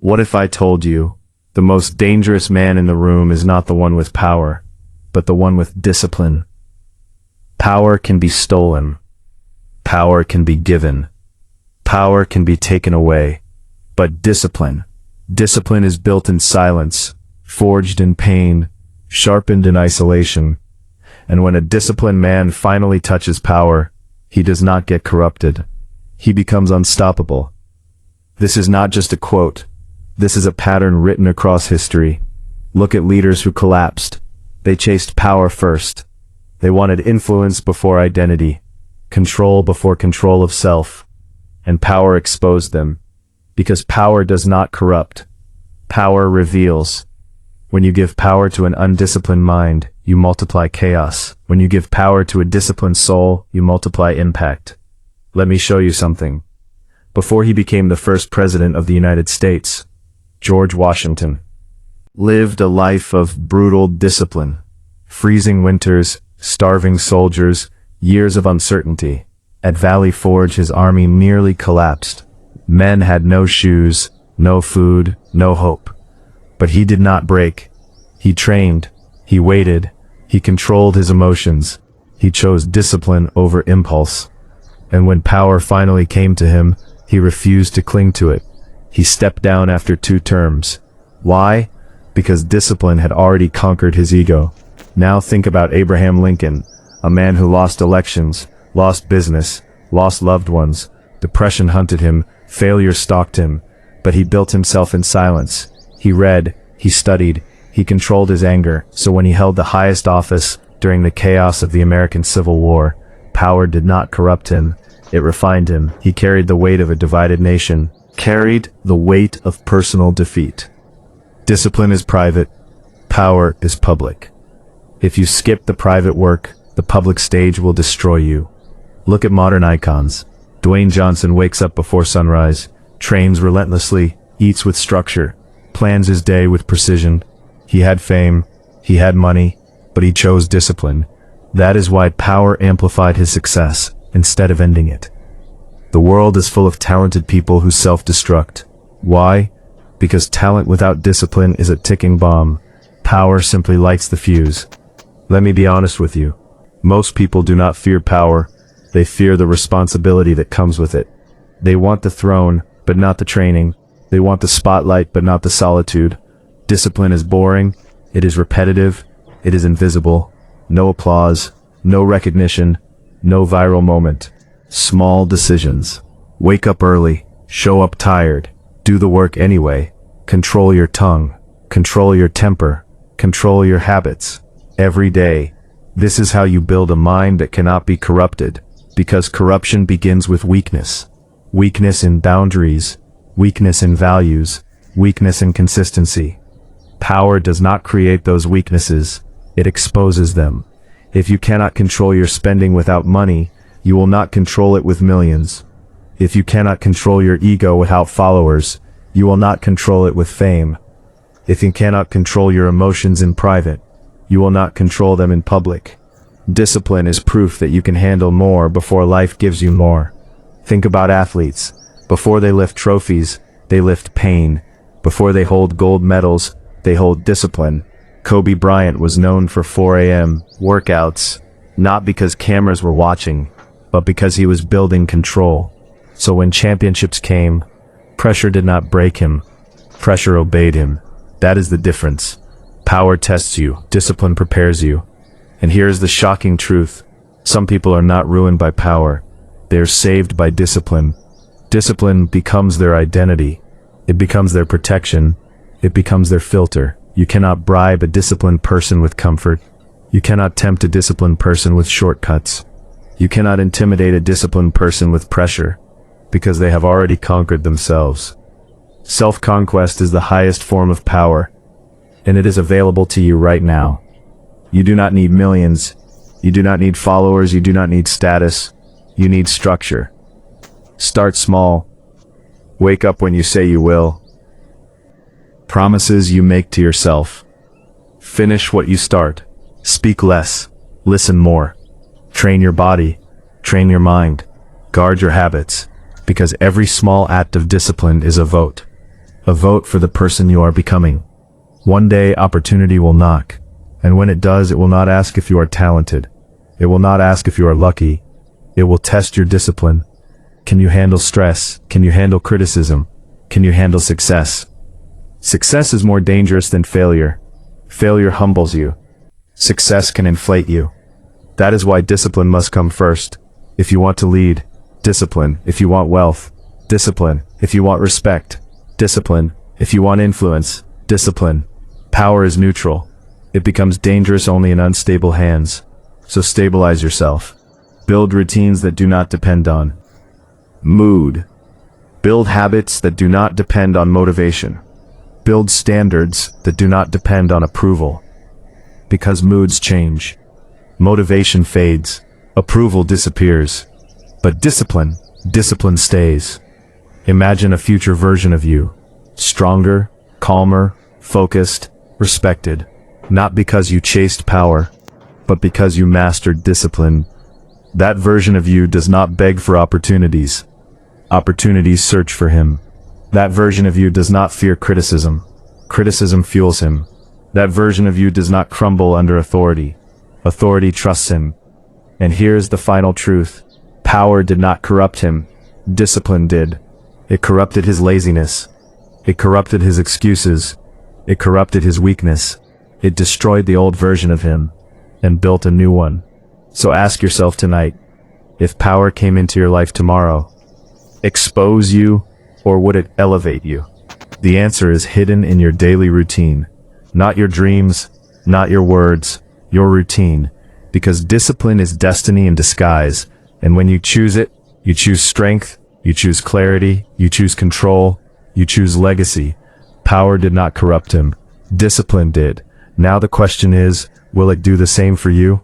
What if I told you, the most dangerous man in the room is not the one with power, but the one with discipline? Power can be stolen. Power can be given. Power can be taken away. But discipline is built in silence, forged in pain, sharpened in isolation. And when a disciplined man finally touches power, he does not get corrupted. He becomes unstoppable. This is not just a quote. This is a pattern written across history. Look at leaders who collapsed. They chased power first. They wanted influence before identity, control before control of self. And power exposed them. Because power does not corrupt. Power reveals. When you give power to an undisciplined mind, you multiply chaos. When you give power to a disciplined soul, you multiply impact. Let me show you something. Before he became the first president of the United States, George Washington lived a life of brutal discipline. Freezing winters, starving soldiers, years of uncertainty. At Valley Forge, his army nearly collapsed. Men had no shoes, no food, no hope. But he did not break. He trained. He waited. He controlled his emotions. He chose discipline over impulse. And when power finally came to him, he refused to cling to it. He stepped down after 2 terms. Why? Because discipline had already conquered his ego. Now think about Abraham Lincoln, a man who lost elections, lost business, lost loved ones. Depression hunted him, failure stalked him, but he built himself in silence. He read, he studied, he controlled his anger, so when he held the highest office during the chaos of the American Civil War, power did not corrupt him, it refined him. He carried the weight of a divided nation, carried the weight of personal defeat. Discipline is private, power is public. If you skip the private work, the public stage will destroy you. Look at modern icons. Dwayne Johnson wakes up before sunrise, trains relentlessly, eats with structure, plans his day with precision. He had fame, he had money, but he chose discipline. That is why power amplified his success, instead of ending it. The world is full of talented people who self-destruct. Why? Because talent without discipline is a ticking bomb. Power simply lights the fuse. Let me be honest with you. Most people do not fear power. They fear the responsibility that comes with it. They want the throne, but not the training. They want the spotlight, but not the solitude. Discipline is boring. It is repetitive. It is invisible. No applause. No recognition. No viral moment. Small decisions. Wake up early. Show up tired. Do the work anyway. Control your tongue. Control your temper. Control your habits. Every day. This is how you build a mind that cannot be corrupted. Because corruption begins with weakness. Weakness in boundaries. Weakness in values. Weakness in consistency. Power does not create those weaknesses. It exposes them. If you cannot control your spending without money, you will not control it with millions. If you cannot control your ego without followers, you will not control it with fame. If you cannot control your emotions in private, you will not control them in public. Discipline is proof that you can handle more before life gives you more. Think about athletes. Before they lift trophies, they lift pain. Before they hold gold medals, they hold discipline. Kobe Bryant was known for 4 a.m. workouts, not because cameras were watching, but because he was building control. So when championships came, pressure did not break him. Pressure obeyed him. That is the difference. Power tests you, discipline prepares you. And here is the shocking truth. Some people are not ruined by power. They are saved by discipline. Discipline becomes their identity. It becomes their protection. It becomes their filter. You cannot bribe a disciplined person with comfort. You cannot tempt a disciplined person with shortcuts. You cannot intimidate a disciplined person with pressure, because they have already conquered themselves. Self-conquest is the highest form of power, and it is available to you right now. You do not need millions. You do not need followers. You do not need status. You need structure. Start small. Wake up when you say you will. Promises you make to yourself. Finish what you start. Speak less. Listen more. Train your body. Train your mind. Guard your habits. Because every small act of discipline is a vote. a vote for the person you are becoming. One day, opportunity will knock, and when it does, it will not ask if you are talented. It will not ask if you are lucky. It will test your discipline. Can you handle stress? Can you handle criticism? Can you handle success? Success is more dangerous than failure. Failure humbles you. Success can inflate you. That is why discipline must come first. If you want to lead, discipline. If you want wealth, discipline. If you want respect, discipline. If you want influence, discipline. Power is neutral. It becomes dangerous only in unstable hands. So stabilize yourself. Build routines that do not depend on mood. Build habits that do not depend on motivation. Build standards that do not depend on approval. Because moods change. Motivation fades. Approval disappears. But discipline stays. Imagine a future version of you. Stronger, calmer, focused, respected. Not because you chased power, but because you mastered discipline. That version of you does not beg for opportunities. Opportunities search for him. That version of you does not fear criticism. Criticism fuels him. That version of you does not crumble under authority. Authority trusts him. And here's the final truth. Power did not corrupt him. Discipline did. It corrupted his laziness. It corrupted his excuses. It corrupted his weakness. It destroyed the old version of him and built a new one. So ask yourself tonight, if power came into your life tomorrow, expose you or would it elevate you? The answer is hidden in your daily routine. Not your dreams, not your words, your routine. Because discipline is destiny in disguise. And when you choose it, you choose strength, you choose clarity, you choose control, you choose legacy. Power did not corrupt him. Discipline did. Now the question is, will it do the same for you?